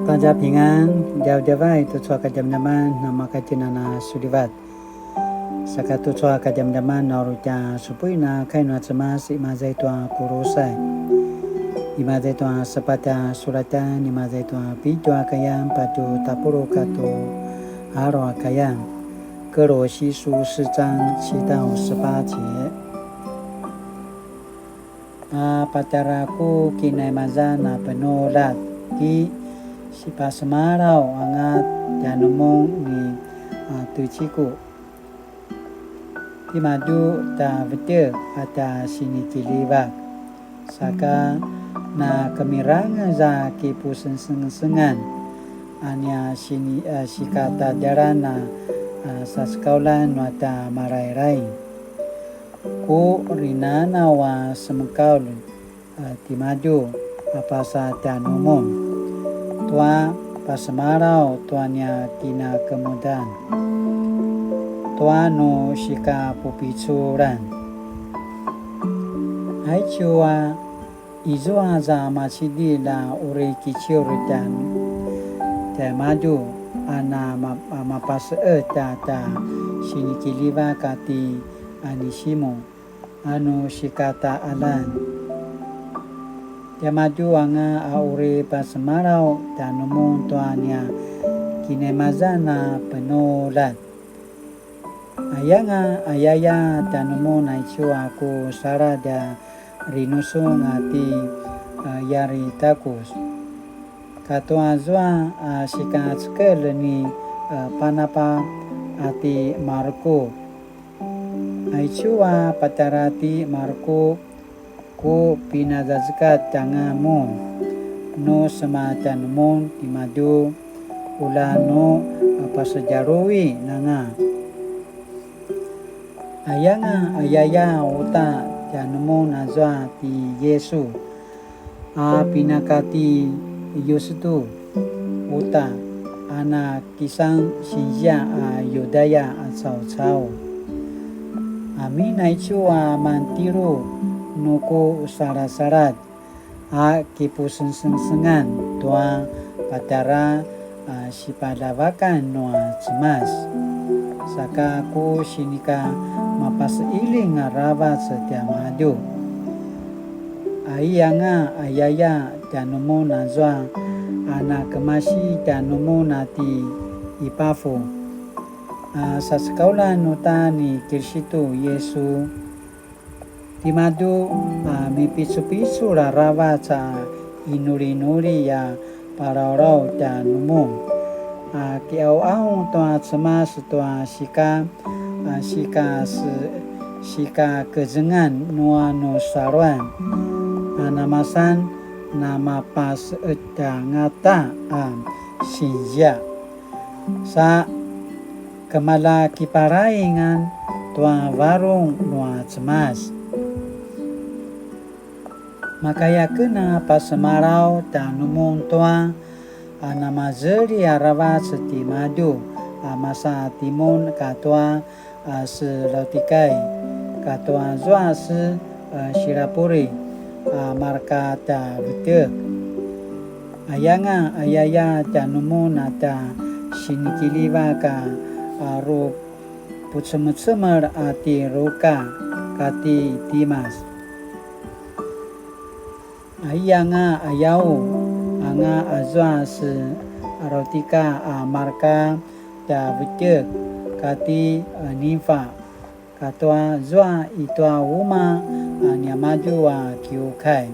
大家平安，了解外tu chua kajam-jaman nama kajinana sudivat. Sakatu chua kajam-jaman naruja supuina kaina cemas imazai tua kurusai. Imazai tua sepata suratan imazai tua pijua kayam patu tapuru katu haro kayam. 哥罗西书4章7到18节。Pacaraku kinai mazana penolat ki si pasmarau angat janumong ni tuciku. Di madu ta vete ata sini kilibak. Saka na kemirang za ki pusen-sengan anya sini sikata jarana sa sekaulan wata marai-rai. Ku rinana wa semekaul timaju apa sa tanumum. Tua pasmarau tuanya kina kemudahan. Tua no shika pupicuran. Hai chua izua za masidi la uri kiciuritan. Temaju ana mapas ta sini kiliva kati anisimo anu shikata alan. Temaju anga aure pasmarau tanumun tuanya kinemazana penolat. Ayanga ayaya tanumun aicu aku sarada rinusung ati yari takus. Katua zua sikat skel ni panapa ati Marko. Aichua patarati Marko ku pinazazkat tangamu no sematan mon timadu ulano pasajarui nanga. Ayanga ayaya uta janumon azwa ti Yesu pinakati Yusutu uta ana kisang sinja Yudaya asau-sau. Amin aichua mantiru nuku sarat-sarat kipusen-sengan tua patara sipadawakan noa cemas. Saka ku sinika mapas iling rabat setiap maju. Ayanga ayaya tanumu nazwa anak kemasi tanumu nati ipafu. Sa sekaulan nutani kirsitu Yesu timadu mipisu-pisu rabat sa inuri-nuri ya para orang tanumu. Kiau-au tua cemas tua sika kejengan nuanu sarwan. Namasan nama pas ngata sinja sa kemala kiparaingan tua warung nua cemas. Makaya kena pasmarau tanumung tua nama zeri arawa seti madu masa timun katua selautikai katua zua se shirapuri marka ta vitek. Ayanga ayaya tanumu nata sinikiliva ka ru putsemer ati ruka kati timas. Ayanga ayau anga azwa se rotika marka ta vitek kati nifa katua zwa itua uma nyamaju wa kiukai.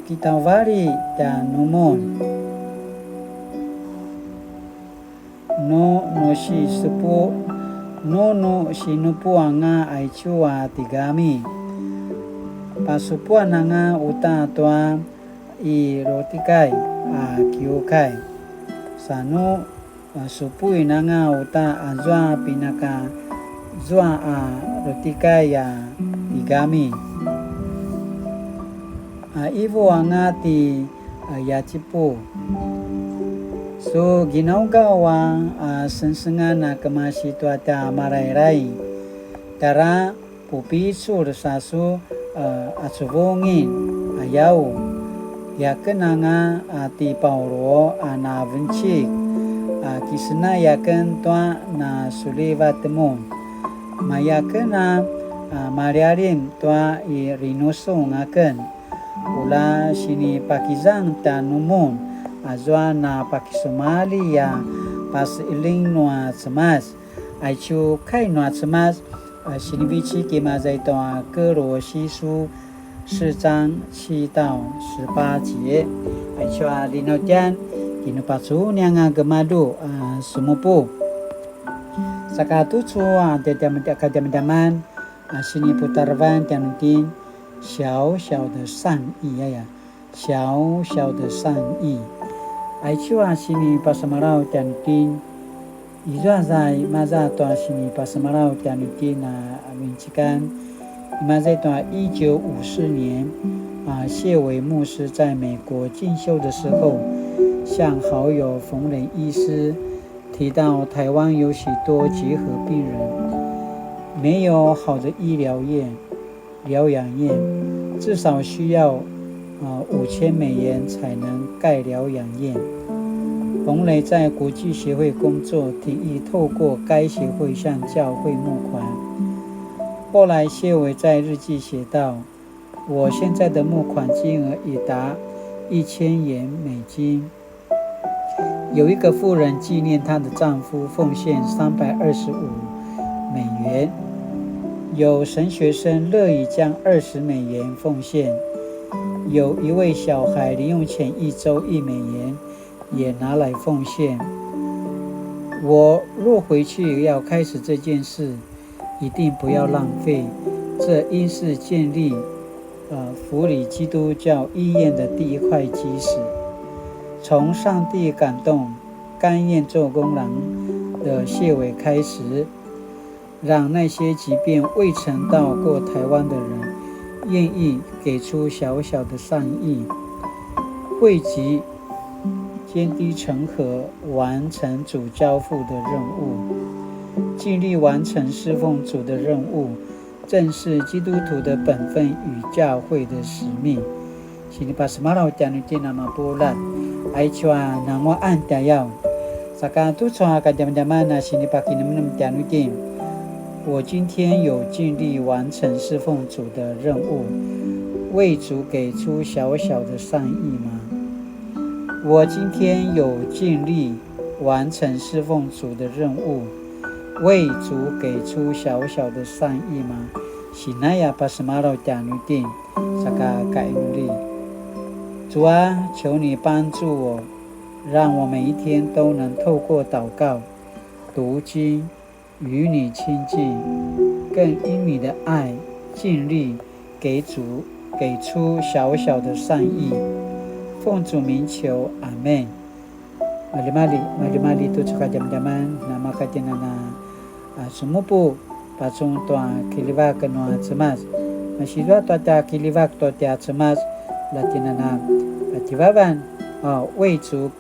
Kita wari ta numon no si sepu no si nupu anga aicu wa tigami. Pasupuan anga uta tua i rotikai kiukai. Sanu supui nanga uta azwa pinaka zwa rotikai ya igami. Ibu angati yacipu. So ginaugawa sensengan kemasi tuata marai-rai. Tara pupisur sasu asubungin ayau yaken ti Paulo na vencik kisna yaken tua na sulivat mo mayaken mariarim tua I rinoso ngaken ula sini pakizang tanumon azwa na pakisomali ya pas iling noa semas aichu kai noa semas sini bici kimazai toa哥罗西书4章7到18节aichu linojan kinu pasu nyanga gemadu sumupu sakatu chua kadam-daman sini putarvan tianutin 小小的善意呀，小小的善意。爱秋sini pasamalau tianutin, izwa zai maza toa sini pasamalau tianutin vincikan, maza toa 1954年谢伟牧师在美国进修的时候，向好友冯磊医师提到台湾有许多结核病人，没有好的医疗院。疗养院至少需要5000美元才能盖疗养院。冯雷在国际协会工作，提议透过该协会向教会募款。后来谢伟在日记写道：“我现在的募款金额已达1000元美金。”有一个妇人纪念她的丈夫，奉献325美元。有神学生乐意将20美元奉献，有一位小孩零用钱1周1美元也拿来奉献。我若回去要开始这件事，一定不要浪费，这应是建立福里基督教医院的第一块基石。从上帝感动甘愿做工人的谢伟开始，让那些即便未曾到过台湾的人愿意给出小小的善意，汇集涓滴成河，完成主交付的任务，尽力完成侍奉主的任务，正是基督徒的本分与教会的使命。Sini pasmalau tianutin nama bulan, aichua nama antayau. Sakatu chua kadam-daman sini pakinam tianutin。我今天有尽力完成侍奉主的任务，为主给出小小的善意吗？我今天有尽力完成侍奉主的任务，为主给出小小的善意吗？Sinaya pasmalau tianutin saka kainuli。主啊，求你帮助我，让我每一天都能透过祷告、读经与你亲近，更因你的爱尽力给出小小的善意。奉主名求，阿们。Mali tu suka jam-jaman nama kajenana sumupu pasung tua kiliwak kenua cemas masihwa tua kiliwak tua cemas latinana atiwaban 为主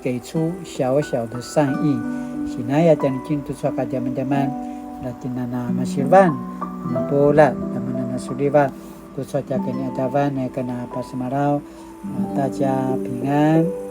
给出小小的善意。Sinaya tianutin tu suka jam-jaman latinana masirwan napola namanana suliwan tu suka kena davan kena pasmarau 大家平安。